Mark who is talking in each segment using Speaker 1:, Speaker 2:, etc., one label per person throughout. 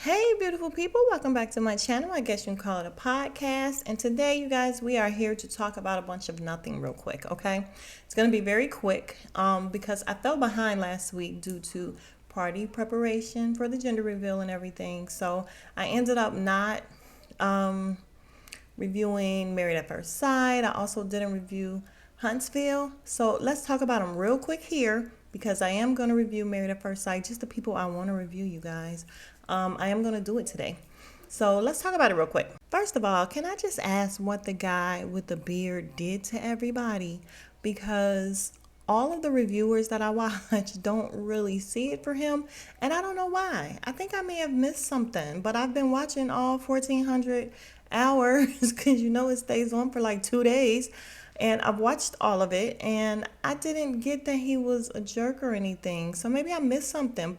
Speaker 1: Hey, beautiful people, welcome back to my channel. I guess you can call it a podcast. And today, you guys, we are here to talk about a bunch of nothing real quick, okay? It's going to be very quick because I fell behind last week due to party preparation for the gender reveal and everything. So I ended up not um, reviewing Married at First Sight. I also didn't review Huntsville. So let's talk about them real quick here because I am going to review Married at First Sight, just the people I want to review, you guys. I am going to do it today. So let's talk about it real quick. First of all, can I just ask what the guy with the beard did to everybody? Because all of the reviewers that I watch don't really see it for him, and I don't know why. I think I may have missed something, but I've been watching all 1400 hours because it stays on for like 2 days. And I've watched all of it, and I didn't get that he was a jerk or anything. So maybe I missed something.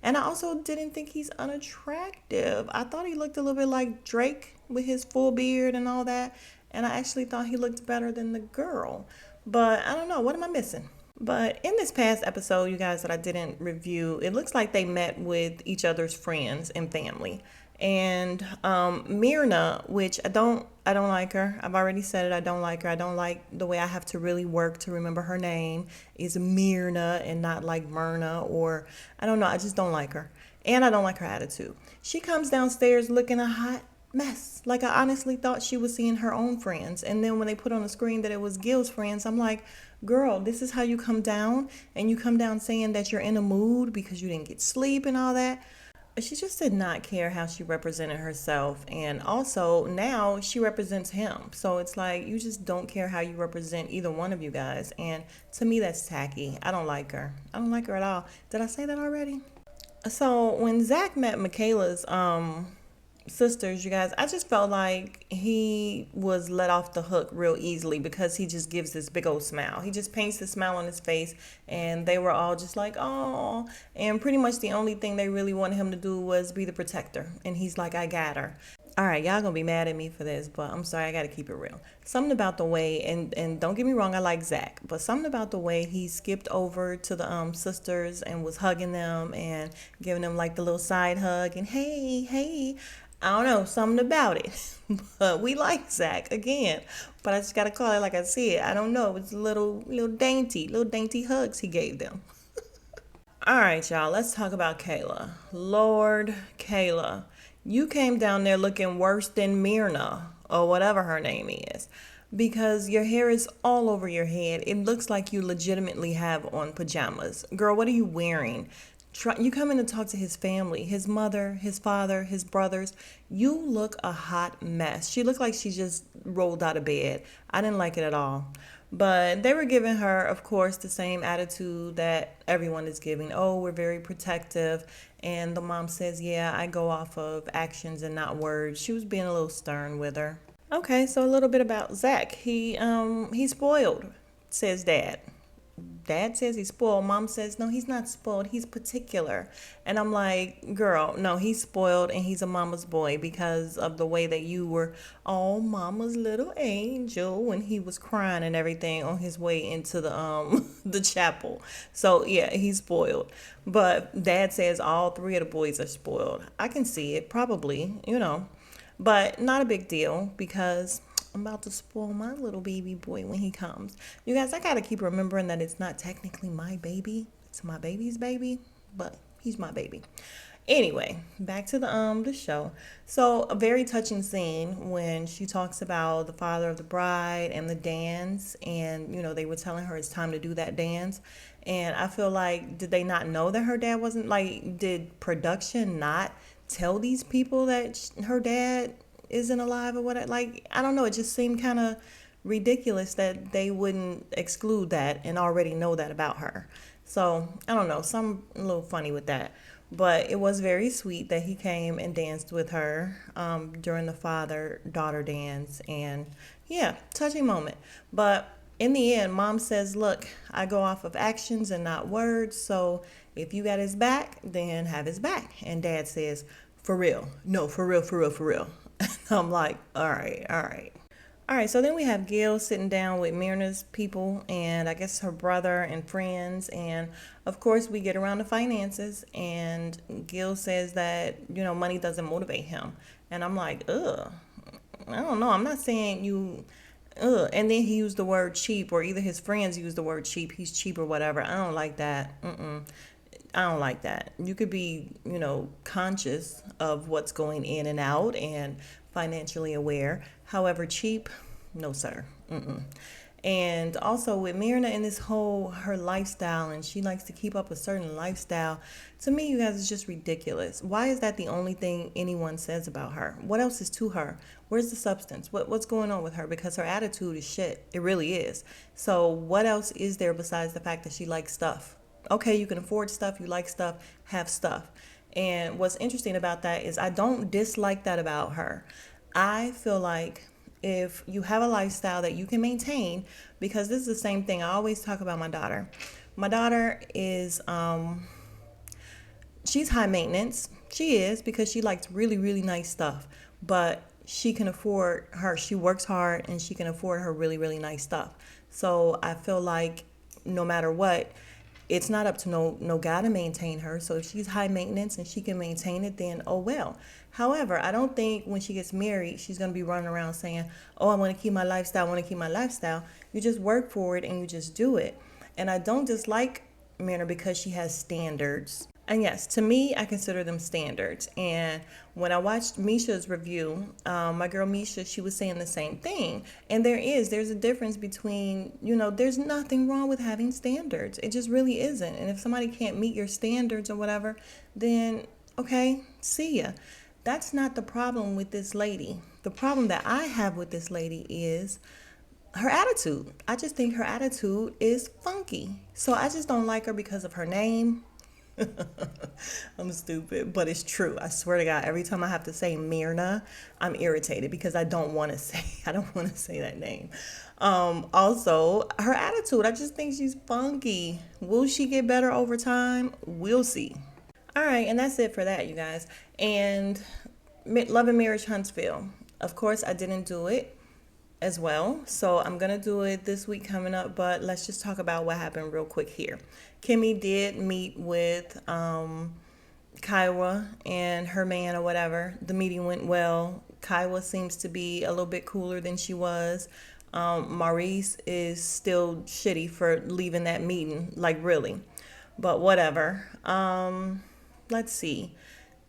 Speaker 1: And I also didn't think he's unattractive. I thought he looked a little bit like Drake with his full beard and all that. And I actually thought he looked better than the girl. But I don't know. What am I missing? But in this past episode, you guys, that I didn't review, it looks like they met with each other's friends and family. And Myrna, which I don't like her. I've already said it. I don't like her. I don't like the way I have to really work to remember her name is Myrna and not like Myrna, or I don't know. I just don't like her. And I don't like her attitude. She comes downstairs looking a hot mess. Like, I honestly thought she was seeing her own friends. And then when they put on the screen that it was Gil's friends, I'm like, girl, this is how you come down? And you come down saying that you're in a mood because you didn't get sleep and all that? She just did not care how she represented herself. And also now she represents him. So it's like, you just don't care how you represent either one of you guys. And to me, that's tacky. I don't like her. I don't like her at all. Did I say that already? So when Zach met Michaela's sisters, you guys, I just felt like he was let off the hook real easily because he just gives this big old smile. He just paints the smile on his face, and they were all just like, oh. And pretty much the only thing they really wanted him to do was be the protector. And he's like, I got her. All right, y'all gonna be mad at me for this, but I'm sorry, I gotta keep it real. Something about the way, and don't get me wrong, I like Zach, but something about the way he skipped over to the sisters and was hugging them and giving them like the little side hug and hey, hey. I don't know, something about it. But we like Zach again. But I just gotta call it like I see it. I don't know. It's little dainty hugs he gave them. All right, y'all, let's talk about Kayla. Lord, Kayla, you came down there looking worse than Myrna, or whatever her name is, because your hair is all over your head. It looks like you legitimately have on pajamas. Girl, what are you wearing? You come in to talk to his family, his mother, his father, his brothers. You look a hot mess. She looked like she just rolled out of bed. I didn't like it at all. But they were giving her, of course, the same attitude that everyone is giving. Oh, we're very protective. And the mom says, yeah, I go off of actions and not words. She was being a little stern with her. Okay, so a little bit about Zach. He's spoiled, says Dad. Dad says he's spoiled. Mom says, no, he's not spoiled. He's particular. And I'm like, girl, no, he's spoiled and he's a mama's boy because of the way that you were, oh, mama's little angel, when he was crying and everything on his way into the the chapel. So yeah, he's spoiled. But Dad says all three of the boys are spoiled. I can see it, probably. But not a big deal because I'm about to spoil my little baby boy when he comes. You guys, I gotta keep remembering that it's not technically my baby. It's my baby's baby, but he's my baby. Anyway, back to the show. So a very touching scene when she talks about the father of the bride and the dance, and they were telling her it's time to do that dance. And I feel like, did they not know that her dad wasn't, like, did production not tell these people that her dad isn't alive or what? Like, I don't know, it just seemed kind of ridiculous that they wouldn't exclude that and already know that about her. So I don't know, some a little funny with that. But it was very sweet that he came and danced with her during the father-daughter dance. And yeah, touching moment. But in the end, Mom says, look, I go off of actions and not words. So if you got his back, then have his back. And Dad says, for real. No, for real, for real, for real. I'm like, all right, all right. All right, so then we have Gail sitting down with Myrna's people and I guess her brother and friends. And of course, we get around the finances. And Gail says that, money doesn't motivate him. And I'm like, ugh, I don't know. I'm not saying you, ugh. And then he used the word cheap, or either his friends used the word cheap. He's cheap or whatever. I don't like that. I don't like that. You could be, conscious of what's going in and out and financially aware. However, cheap, no, sir. And also with Myrna and this whole her lifestyle, and she likes to keep up a certain lifestyle. To me, you guys, it's just ridiculous. Why is that the only thing anyone says about her? What else is to her? Where's the substance? What's going on with her? Because her attitude is shit. It really is. So what else is there besides the fact that she likes stuff? Okay, you can afford stuff, you like stuff, have stuff. And what's interesting about that is I don't dislike that about her. I feel like if you have a lifestyle that you can maintain, because this is the same thing I always talk about my daughter. My daughter is she's high maintenance. She is, because she likes really, really nice stuff. But she can afford she works hard and she can afford her really, really nice stuff. So I feel like no matter what, it's not up to no guy to maintain her. So if she's high maintenance and she can maintain it, then oh well. However, I don't think when she gets married, she's going to be running around saying, oh, I want to keep my lifestyle, I want to keep my lifestyle. You just work for it and you just do it. And I don't dislike Myrna because she has standards. And yes, to me, I consider them standards. And when I watched Misha's review, my girl Misha, she was saying the same thing. And there's a difference between, there's nothing wrong with having standards. It just really isn't. And if somebody can't meet your standards or whatever, then okay, see ya. That's not the problem with this lady. The problem that I have with this lady is her attitude. I just think her attitude is funky. So I just don't like her because of her name. I'm stupid, but it's true. I swear to God, every time I have to say Myrna, I'm irritated because I don't want to say that name. Also, her attitude, I just think she's funky. Will she get better over time? We'll see. All right, and that's it for that, you guys. And Love and Marriage Huntsville. Of course, I didn't do it as well. So I'm going to do it this week coming up, but let's just talk about what happened real quick here. Kimmy did meet with Kaiwa and her man or whatever. The meeting went well. Kaiwa seems to be a little bit cooler than she was. Maurice is still shitty for leaving that meeting, like really. But whatever. Let's see.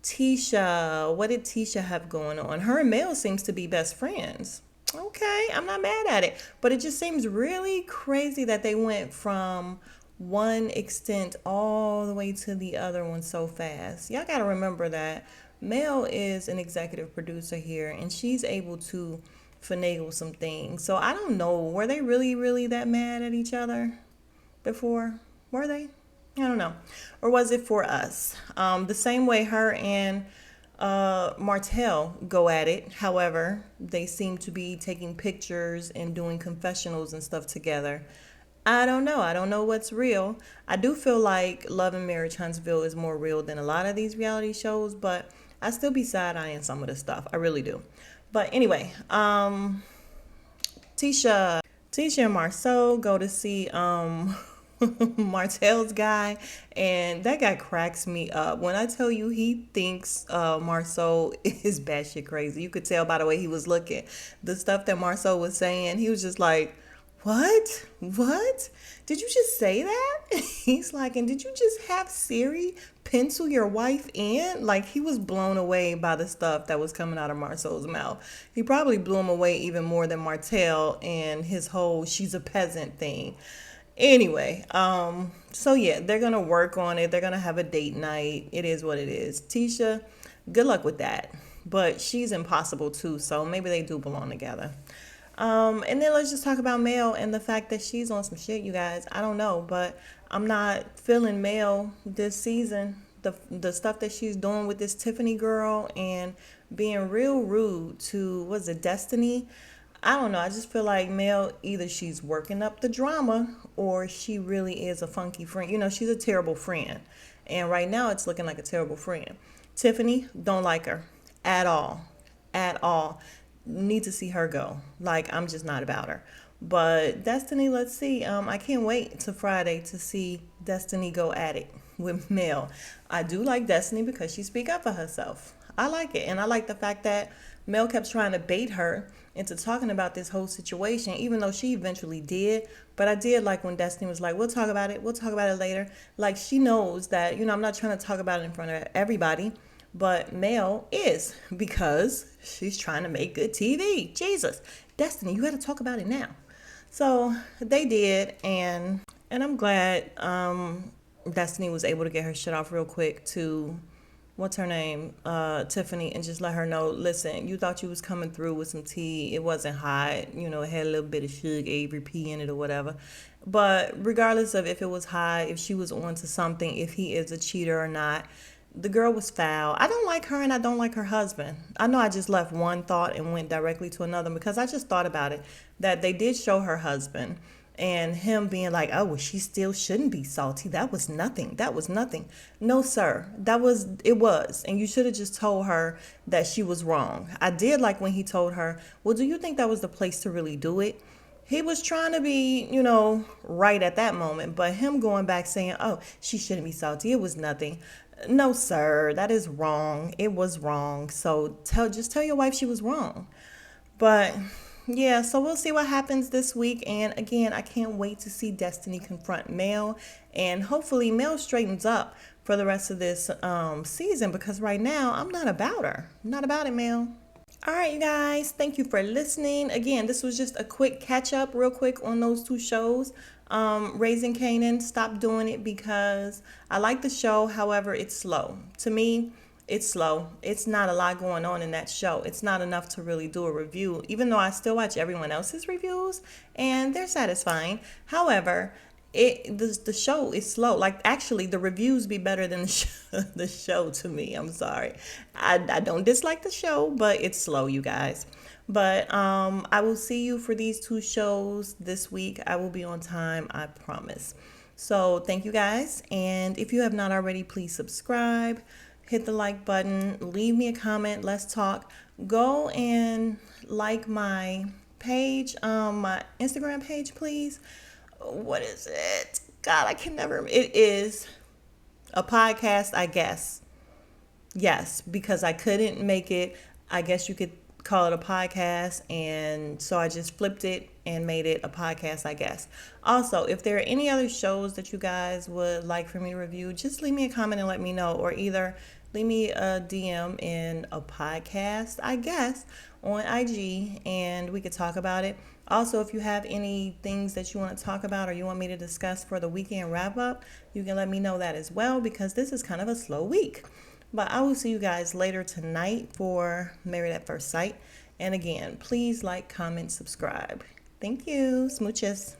Speaker 1: Tisha, what did Tisha have going on? Her and Mel seems to be best friends. Okay, I'm not mad at it. But it just seems really crazy that they went from one extent all the way to the other one so fast. Y'all got to remember that Mel is an executive producer here, and she's able to finagle some things. So I don't know. Were they really, really that mad at each other before? Were they? I don't know. Or was it for us? The same way her and Martell go at it. However, they seem to be taking pictures and doing confessionals and stuff together. I don't know. I don't know what's real. I do feel like Love and Marriage Huntsville is more real than a lot of these reality shows, but I still be side-eyeing some of the stuff. I really do. But anyway, Tisha and Marceau go to see Martell's guy, and that guy cracks me up. When I tell you he thinks Marceau is batshit crazy, you could tell by the way he was looking. The stuff that Marceau was saying, he was just like, what? Did you just say that? He's like, and did you just have Siri pencil your wife in? Like, he was blown away by the stuff that was coming out of Marceau's mouth. He probably blew him away even more than Martell and his whole she's a peasant thing. Anyway, so yeah, they're going to work on it. They're going to have a date night. It is what it is. Tisha, good luck with that. But she's impossible too, so maybe they do belong together. And then let's just talk about Mel and the fact that she's on some shit, you guys. I don't know, but I'm not feeling Mel this season. The stuff that she's doing with this Tiffany girl and being real rude to, was it Destiny? I don't know. I just feel like Mel, either she's working up the drama or she really is a funky friend. You know, she's a terrible friend. And right now it's looking like a terrible friend. Tiffany, don't like her at all. At all. need to see her go. Like, I'm just not about her. But Destiny, let's see. I can't wait to Friday to see Destiny go at it with Mel. I do like Destiny because she speak up for herself. I like it, and I like the fact that Mel kept trying to bait her into talking about this whole situation, even though she eventually did. But I did like when Destiny was like, "We'll talk about it. We'll talk about it later." Like, she knows that, I'm not trying to talk about it in front of everybody, but Mel is, because she's trying to make good TV. Jesus, Destiny, you got to talk about it now. So they did, and I'm glad Destiny was able to get her shit off real quick to what's her name, Tiffany, and just let her know, listen, you thought you was coming through with some tea. It wasn't hot. It had a little bit of Suge Avery P in it or whatever. But regardless of if it was hot, if she was onto something, if he is a cheater or not, the girl was foul. I don't like her, and I don't like her husband. I know I just left one thought and went directly to another because I just thought about it, that they did show her husband and him being like, oh, well, she still shouldn't be salty. That was nothing. That was nothing. No, sir. It was. And you should have just told her that she was wrong. I did like when he told her, well, do you think that was the place to really do it? He was trying to be, right at that moment, but him going back saying, oh, she shouldn't be salty. It was nothing. No, sir, that is wrong. It was wrong. So just tell your wife she was wrong. But yeah, so we'll see what happens this week. And again, I can't wait to see Destiny confront Mel, and hopefully Mel straightens up for the rest of this season, because right now I'm not about her. I'm not about it, Mel. All right, you guys, thank you for listening. Again, this was just a quick catch up real quick on those two shows. Raising Kanan, stopped doing it because I like the show. However, it's slow. To me, it's slow. It's not a lot going on in that show. It's not enough to really do a review, even though I still watch everyone else's reviews and they're satisfying. However, the show is slow. Like, actually, the reviews be better than the show to me. I'm sorry. I don't dislike the show, but it's slow, you guys. But I will see you for these two shows this week. I will be on time, I promise. So thank you guys. And if you have not already, please subscribe, hit the like button, leave me a comment. Let's talk. Go and like my page, my Instagram page, please. What is it? God, I can never. It is a podcast, I guess. Yes, because I couldn't make it. I guess you could call it a podcast, and so I just flipped it and made it a podcast, I guess. Also, if there are any other shows that you guys would like for me to review, just leave me a comment and let me know, or either leave me a DM in a podcast, I guess, on IG, and we could talk about it. Also, if you have any things that you want to talk about or you want me to discuss for the weekend wrap up, you can let me know that as well, because this is kind of a slow week. But I will see you guys later tonight for Married at First Sight. And again, please like, comment, subscribe. Thank you. Smooches.